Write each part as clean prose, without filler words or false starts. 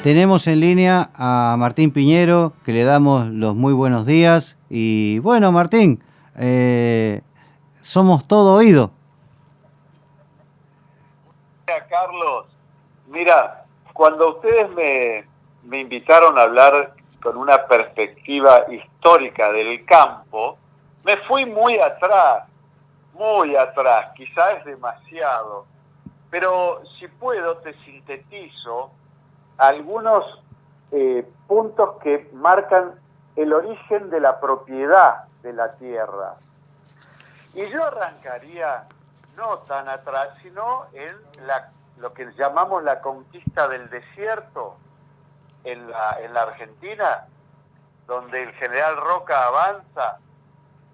Tenemos en línea a Martín Piñero, que le damos los muy buenos días. Y bueno, Martín, somos todo oído. Carlos, mira, cuando ustedes me invitaron a hablar con una perspectiva histórica del campo, me fui muy atrás, quizás es demasiado, pero si puedo te sintetizo algunos puntos que marcan el origen de la propiedad de la tierra. Y yo arrancaría no tan atrás, sino en lo que llamamos la conquista del desierto en la Argentina, donde el general Roca avanza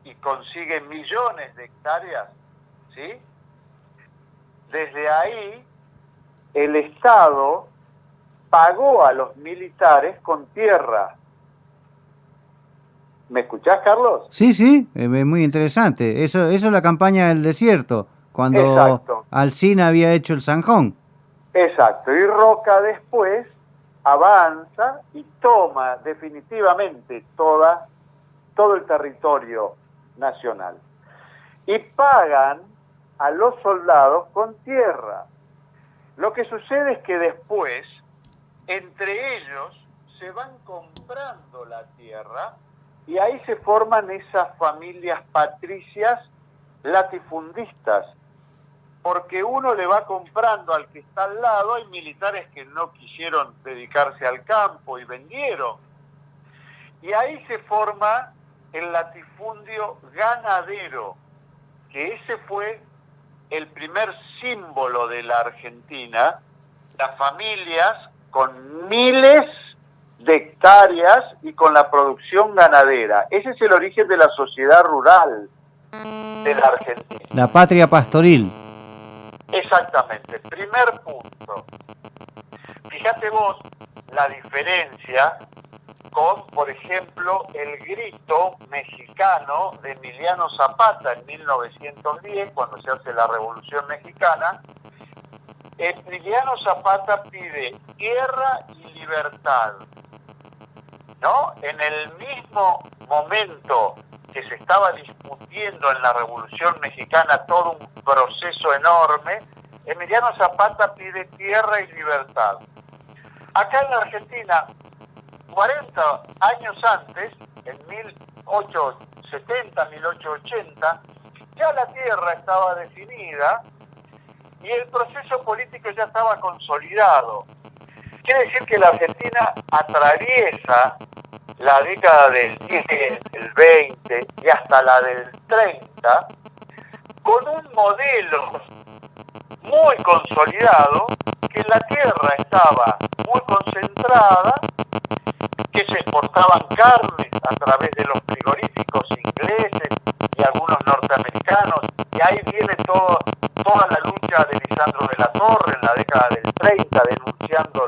y consigue millones de hectáreas, ¿sí? Desde ahí, el Estado pagó a los militares con tierra. ¿Me escuchás, Carlos? Sí, es muy interesante. Eso es la campaña del desierto, cuando Exacto. Alsina había hecho el Zanjón. Exacto, y Roca después avanza y toma definitivamente todo el territorio nacional. Y pagan a los soldados con tierra. Lo que sucede es que después, entre ellos, se van comprando la tierra y ahí se forman esas familias patricias latifundistas, porque uno le va comprando al que está al lado. Hay militares que no quisieron dedicarse al campo y vendieron. Y ahí se forma el latifundio ganadero, que ese fue el primer símbolo de la Argentina, las familias con miles de hectáreas y con la producción ganadera. Ese es el origen de la sociedad rural de la Argentina. La patria pastoril. Exactamente, primer punto. Fíjate vos la diferencia con, por ejemplo, el grito mexicano de Emiliano Zapata en 1910, cuando se hace la Revolución Mexicana. Emiliano Zapata pide tierra y libertad, ¿no? En el mismo momento que se estaba discutiendo en la Revolución Mexicana todo un proceso enorme, Emiliano Zapata pide tierra y libertad. Acá en la Argentina, 40 años antes, en 1870, 1880, ya la tierra estaba definida y el proceso político ya estaba consolidado. Quiere decir que la Argentina atraviesa la década del 10, el 20 y hasta la del 30 con un modelo muy consolidado, que la tierra estaba muy concentrada, que se exportaban carnes a través de los frigoríficos ingleses y algunos norteamericanos, y ahí viene toda la lucha de Lisandro de la Torre en la década del 30, denunciando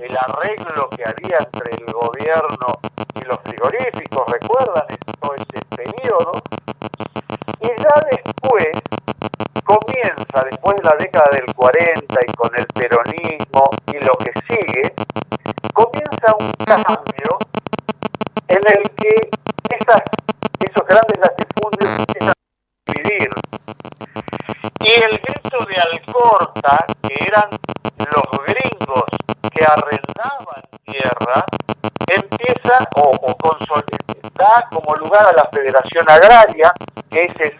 el arreglo que había entre el gobierno y los frigoríficos. ¿Recuerdan todo ese periodo? Y ya después comienza, después de la década del 40 y con el peronismo y lo que sigue, comienza un cambio en el que esos grandes latifundios empiezan a dividir. Y el grito de Alcorta, que eran los gringos que arrendaban tierra, empieza da como lugar a la Federación Agraria, que ese es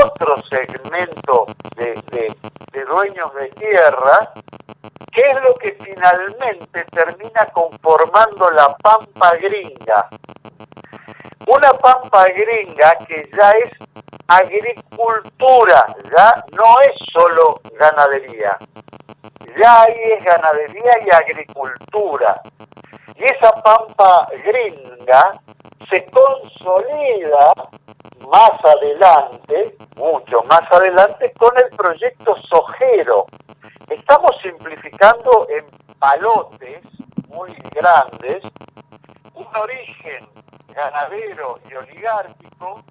otro segmento de dueños de tierra, que es lo que finalmente termina conformando la Pampa Gringa. Una Pampa Gringa que ya es agricultura, ya no es solo ganadería. Ya ahí es ganadería y agricultura. Y esa Pampa Gringa se consolida más adelante, mucho más adelante, con el proyecto sojero. Estamos simplificando en palotes muy grandes un origen ganadero y oligárquico,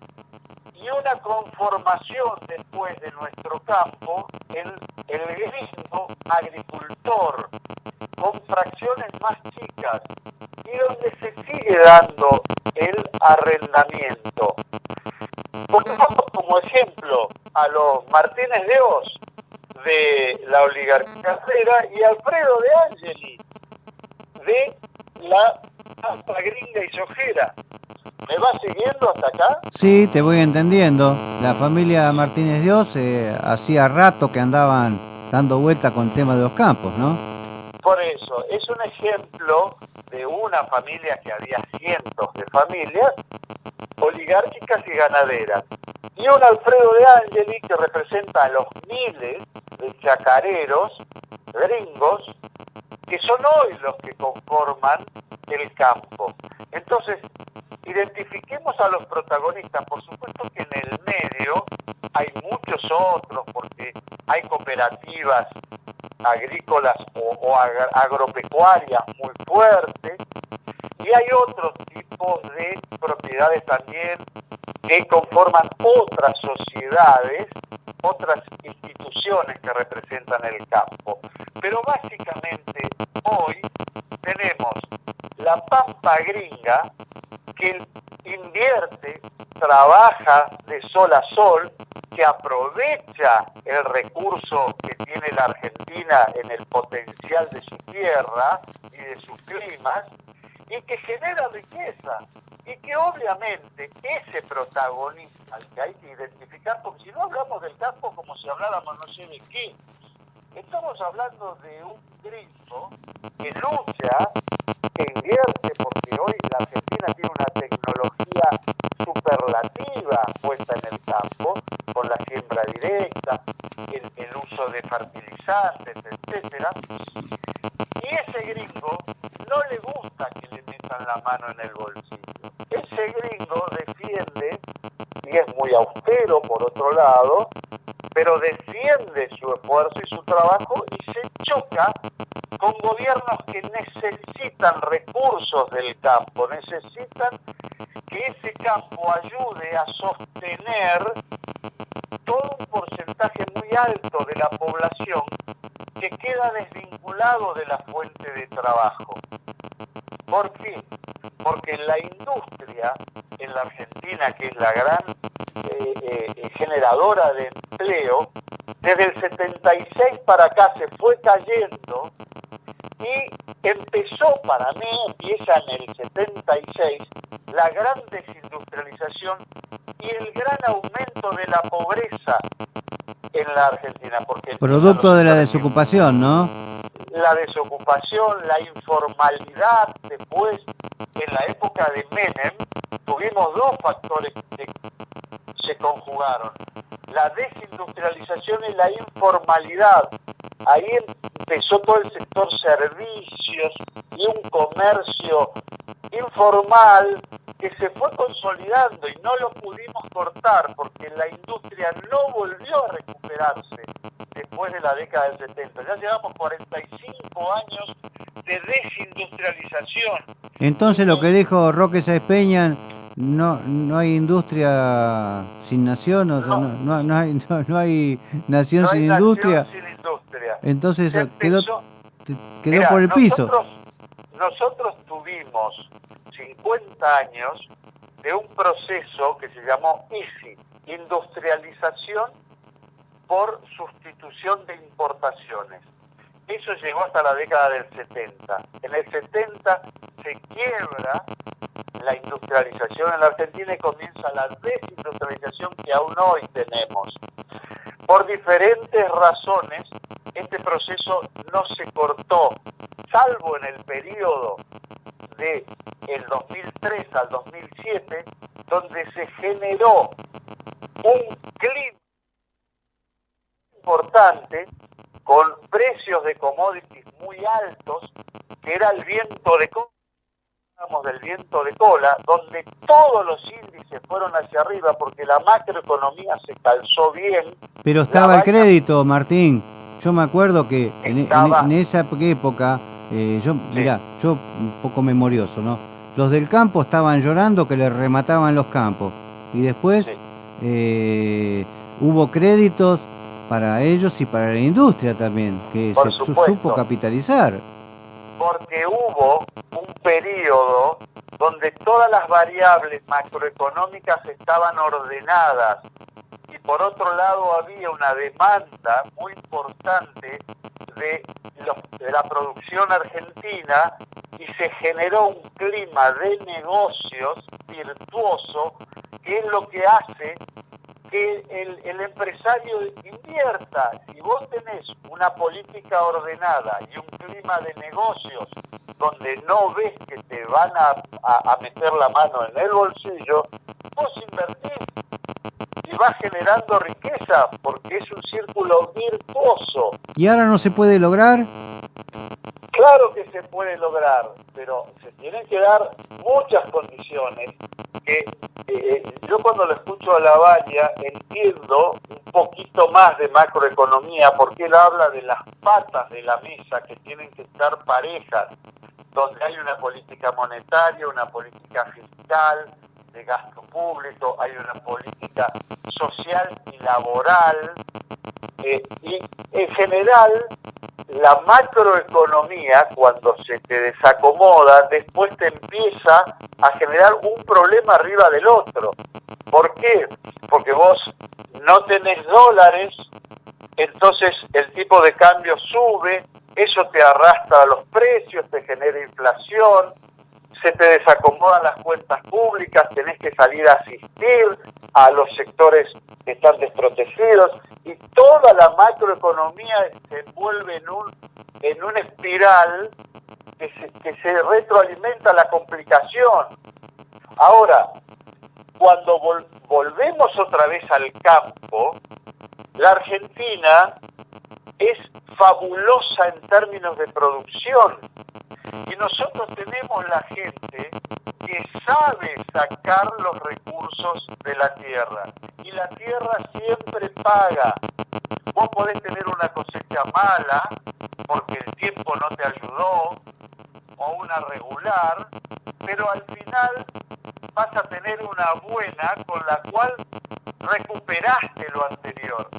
y una conformación después de nuestro campo en el gringo agricultor, con fracciones más chicas, y donde se sigue dando el arrendamiento. Pongamos como ejemplo a los Martínez de Hoz de la oligarquía Herrera y Alfredo de Angeli de la Pampa Gringa y Sojera. ¿Me va siguiendo hasta acá? Sí, te voy entendiendo. La familia Martínez de Hoz hacía rato que andaban dando vuelta con el tema de los campos, ¿no? Por eso, es un ejemplo de una familia que había cientos de familias oligárquicas y ganaderas. Y un Alfredo de Angeli que representa a los miles de chacareros gringos que son hoy los que conforman el campo. Entonces, identifiquemos a los protagonistas. Por supuesto que en el medio hay muchos otros, porque hay cooperativas agrícolas o agropecuarias muy fuertes, y hay otros tipos de propiedades también que conforman otras sociedades, otras instituciones que representan el campo. Pero básicamente hoy tenemos la Pampa Gringa que invierte, trabaja de sol a sol, que aprovecha el recurso que tiene la Argentina en el potencial de su tierra y de sus climas, y que genera riqueza, y que obviamente ese protagonista al que hay que identificar, porque si no hablamos del campo como si habláramos no sé de qué, estamos hablando de un gringo que lucha, que invierte, porque hoy la Argentina tiene una tecnología superlativa puesta en el campo, con la siembra directa, el uso de fertilizantes, etcétera. Y ese gringo no le gusta que le metan la mano en el bolsillo. Ese gringo defiende, y es muy austero por otro lado, pero defiende su esfuerzo y su trabajo y se choca con gobiernos que necesitan recursos del campo, necesitan que ese campo ayude a sostener todo un porcentaje muy alto de la población que queda desvinculado de la fuente de trabajo. ¿Por qué? Porque la industria en la Argentina, que es la gran generadora de empleo, desde el 76 para acá se fue cayendo y empezó, para mí, empieza en el 76, la gran desindustrialización y el gran aumento de la pobreza en la Argentina. Porque producto de la desocupación, ¿no? La desocupación, la informalidad. Después, en la época de Menem, tuvimos dos factores que se conjugaron: la desindustrialización y la informalidad. Ahí empezó todo el sector servicios y un comercio informal que se fue consolidando y no lo pudimos cortar porque la industria no volvió a recuperarse después de la década del 70. Ya llevamos 45 años de desindustrialización. Entonces lo que dijo Roque Sáenz Peña, no hay industria sin nación, o sea, no hay nación sin industria. Entonces quedó Mirá, por el piso. Nosotros tuvimos 50 años de un proceso que se llamó ISI, industrialización por sustitución de importaciones. Eso llegó hasta la década del 70. En el 70 se quiebra la industrialización en la Argentina y comienza la desindustrialización que aún hoy tenemos. Por diferentes razones, este proceso no se cortó, salvo en el periodo de el 2003 al 2007, donde se generó un clima importante con precios de commodities muy altos, que era el viento de cola, del viento de cola, donde todos los índices fueron hacia arriba porque la macroeconomía se calzó bien. Pero estaba el crédito, Martín. Yo me acuerdo que en esa época, mirá, yo un poco memorioso, ¿no? Los del campo estaban llorando que les remataban los campos. Y después hubo créditos para ellos y para la industria también, que Por se supuesto. supo capitalizar. Porque hubo un periodo donde todas las variables macroeconómicas estaban ordenadas y por otro lado había una demanda muy importante de la producción argentina y se generó un clima de negocios virtuoso que es lo que hace que el empresario invierta. Si vos tenés una política ordenada y un clima de negocios donde no ves que te van a meter la mano en el bolsillo, vos invertís y vas generando riqueza porque es un círculo virtuoso. ¿Y ahora no se puede lograr? Claro que se puede lograr, pero se tienen que dar muchas condiciones que yo cuando lo escucho a Lavaglia entiendo un poquito más de macroeconomía porque él habla de las patas de la mesa que tienen que estar parejas, donde hay una política monetaria, una política fiscal, de gasto público, hay una política social y laboral, y en general la macroeconomía, cuando se te desacomoda, después te empieza a generar un problema arriba del otro. ¿Por qué? Porque vos no tenés dólares, entonces el tipo de cambio sube, eso te arrastra a los precios, te genera inflación, se te desacomodan las cuentas públicas, tenés que salir a asistir a los sectores que están desprotegidos y toda la macroeconomía se envuelve en una espiral que se retroalimenta la complicación. Ahora, cuando volvemos otra vez al campo, la Argentina es fabulosa en términos de producción. Y nosotros tenemos la gente que sabe sacar los recursos de la tierra. Y la tierra siempre paga. Vos podés tener una cosecha mala porque el tiempo no te ayudó, o una regular, pero al final vas a tener una buena con la cual recuperaste lo anterior.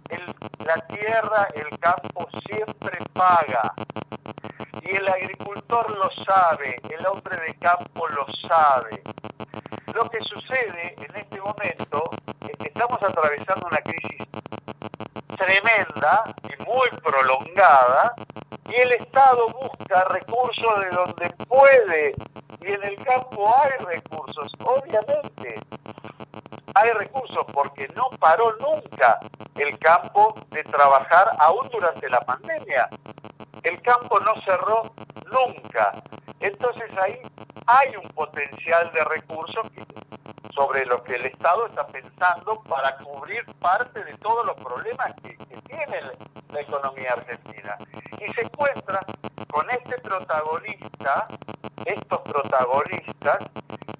La tierra, el campo siempre paga. Y el agricultor lo sabe, el hombre de campo lo sabe. Lo que sucede en este momento es que estamos atravesando una crisis tremenda y muy prolongada y el Estado busca recursos de donde puede y en el campo hay recursos, obviamente. Hay recursos porque no paró nunca el campo de trabajar aún durante la pandemia. El campo no cerró nunca. Entonces ahí hay un potencial de recursos sobre lo que el Estado está pensando para cubrir parte de todos los problemas que tiene la economía argentina. Y se encuentra con estos protagonistas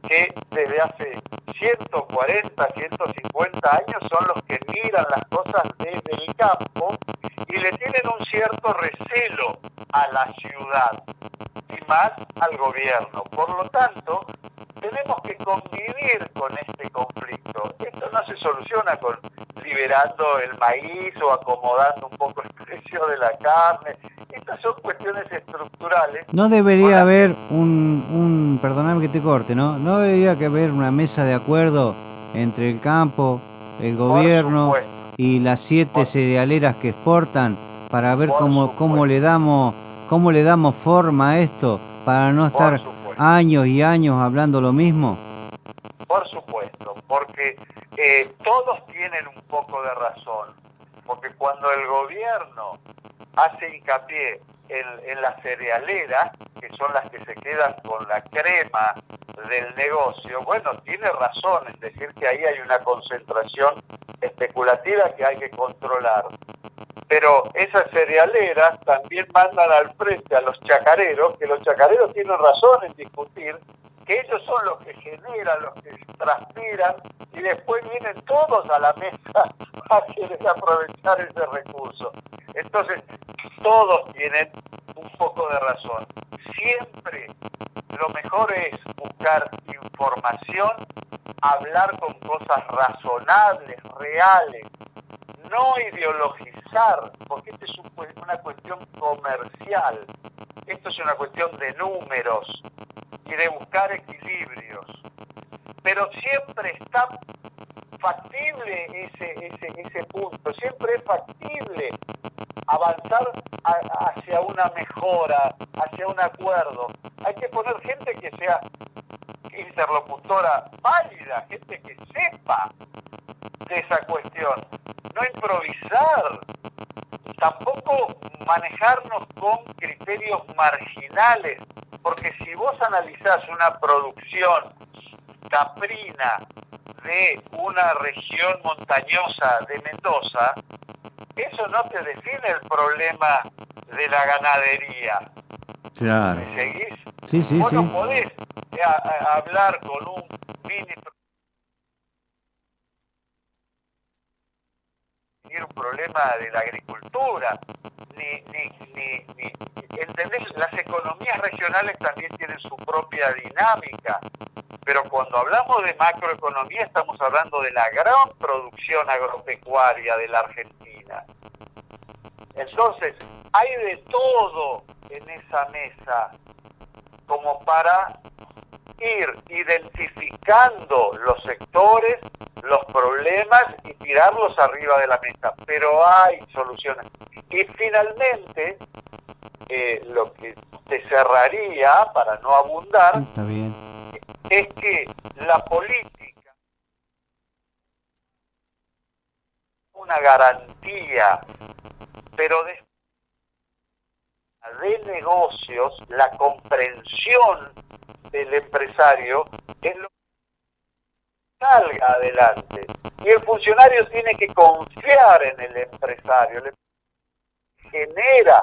que desde hace 140, 150 años son los que miran las cosas desde el campo y le tienen un cierto recelo a la ciudad y más al gobierno. Por lo tanto, tenemos que convivir con este conflicto. Esto no se soluciona con liberando el maíz o acomodando un poco el precio de la carne. Estas son cuestiones estructurales. No debería haber perdóname que te corte, ¿no? No debería que haber una mesa de acuerdo entre el campo, el gobierno y las 7 cerealeras que exportan para ver cómo le damos forma a esto para no estar años y años hablando lo mismo. Por supuesto, porque todos tienen un poco de razón, porque cuando el gobierno hace hincapié en las cerealeras, que son las que se quedan con la crema del negocio, bueno, tiene razón en decir que ahí hay una concentración especulativa que hay que controlar. Pero esas cerealeras también mandan al frente a los chacareros, que los chacareros tienen razón en discutir, que ellos son los que generan, los que transpiran, y después vienen todos a la mesa a querer aprovechar ese recurso. Entonces, todos tienen un poco de razón. Siempre lo mejor es buscar información, hablar con cosas razonables, reales, no ideologizar, porque esto es una cuestión comercial, esto es una cuestión de números y de buscar equilibrios. Pero siempre está factible ese punto, siempre es factible avanzar hacia una mejora, hacia un acuerdo. Hay que poner gente que sea interlocutora válida, gente que sepa de esa cuestión, no improvisar, tampoco manejarnos con criterios marginales, porque si vos analizás una producción caprina de una región montañosa de Mendoza, eso no te define el problema de la ganadería. Claro. ¿Me seguís? Sí, sí, Vos sí. no podés hablar con un mini un problema de la agricultura, ni ¿entendés? Las economías regionales también tienen su propia dinámica, pero cuando hablamos de macroeconomía estamos hablando de la gran producción agropecuaria de la Argentina. Entonces, hay de todo en esa mesa como para ir identificando los sectores, los problemas y tirarlos arriba de la mesa. Pero hay soluciones. Y finalmente, lo que te cerraría, para no abundar, Está bien. es que la política, una garantía, pero de negocios, la comprensión del empresario es lo que salga adelante. Y el funcionario tiene que confiar en el empresario. Genera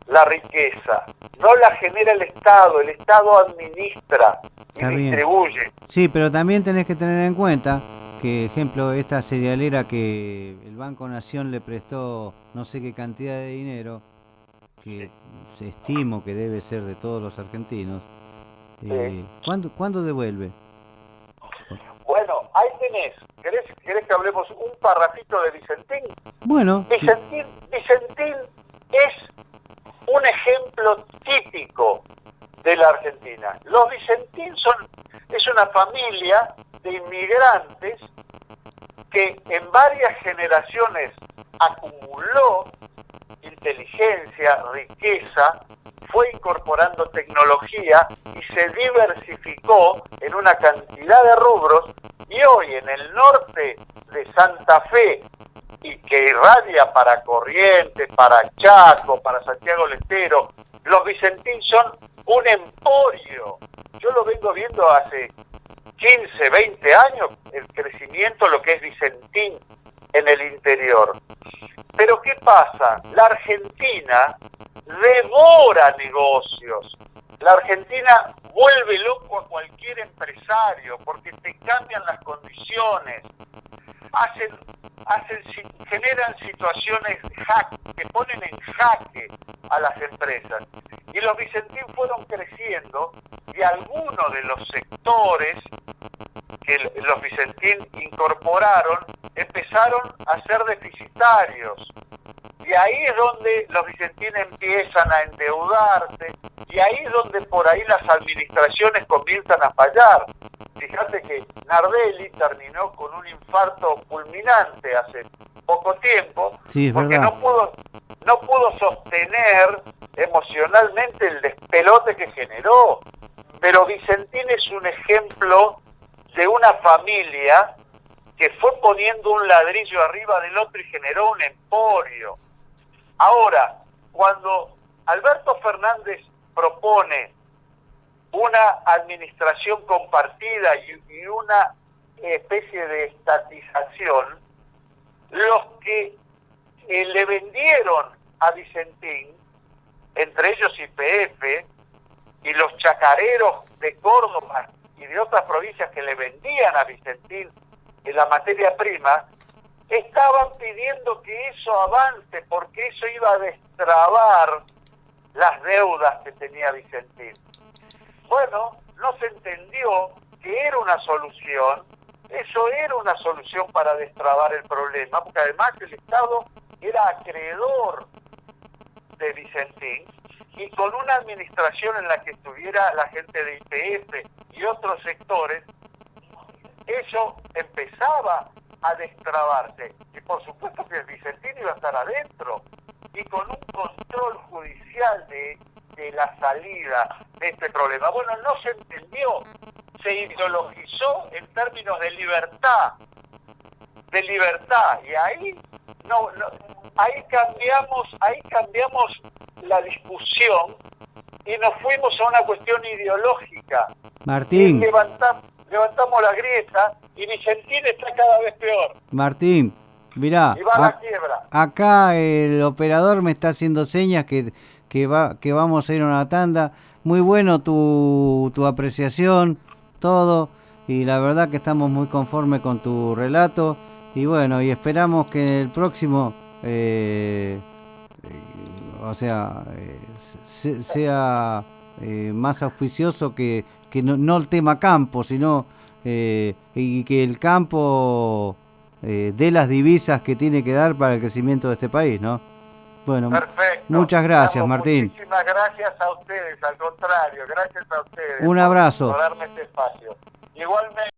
la riqueza, no la genera el Estado administra y Está bien. distribuye. Sí, pero también tenés que tener en cuenta que, ejemplo, esta cerealera que el Banco Nación le prestó no sé qué cantidad de dinero, que se estimo que debe ser de todos los argentinos, ¿cuándo devuelve? Bueno, ahí tenés. ¿Querés que hablemos un parrafito de Vicentín? Bueno. Vicentín es un ejemplo típico de la Argentina. Los Vicentín es una familia de inmigrantes que en varias generaciones acumuló inteligencia, riqueza, fue incorporando tecnología y se diversificó en una cantidad de rubros, y hoy en el norte de Santa Fe, y que irradia para Corrientes, para Chaco, para Santiago del Estero, los Vicentín son un emporio. Yo lo vengo viendo hace 15, 20 años, el crecimiento, lo que es Vicentín en el interior. Pero ¿qué pasa? La Argentina devora negocios. La Argentina vuelve loco a cualquier empresario porque te cambian las condiciones. Generan situaciones que ponen en jaque a las empresas. Y los Vicentín fueron creciendo y algunos de los sectores que los Vicentín incorporaron empezaron a ser deficitarios. Y ahí es donde los Vicentín empiezan a endeudarse, y ahí es donde por ahí las administraciones comienzan a fallar. Fíjate que Nardelli terminó con un infarto fulminante hace poco tiempo, sí, porque verdad. no pudo sostener emocionalmente el despelote que generó. Pero Vicentín es un ejemplo de una familia que fue poniendo un ladrillo arriba del otro y generó un emporio. Ahora, cuando Alberto Fernández propone una administración compartida y una especie de estatización, los que le vendieron a Vicentín, entre ellos YPF, y los chacareros de Córdoba y de otras provincias que le vendían a Vicentín en la materia prima, estaban pidiendo que eso avance porque eso iba a destrabar las deudas que tenía Vicentín. Bueno, no se entendió que era una solución, eso era una solución para destrabar el problema, porque además el Estado era acreedor de Vicentín, y con una administración en la que estuviera la gente de YPF y otros sectores, eso empezaba a destrabarse. Y por supuesto que el Vicentín iba a estar adentro, y con un control judicial de la salida de este problema. Bueno, no se entendió, se ideologizó en términos de libertad, y ahí ahí cambiamos la discusión y nos fuimos a una cuestión ideológica. Martín. Y levantamos la grieta y Vicentín está cada vez peor. Martín, mirá, Y va a la quiebra. Acá el operador me está haciendo señas que vamos a ir a una tanda. Muy bueno tu apreciación, todo, y la verdad que estamos muy conformes con tu relato. Y bueno, y esperamos que el próximo, sea más auspicioso que no el tema campo, sino y que el campo dé las divisas que tiene que dar para el crecimiento de este país, ¿no? Bueno, perfecto. Muchas gracias, Martín. Muchísimas gracias a ustedes, al contrario, gracias a ustedes. Un abrazo. Por darme este espacio. Igualmente.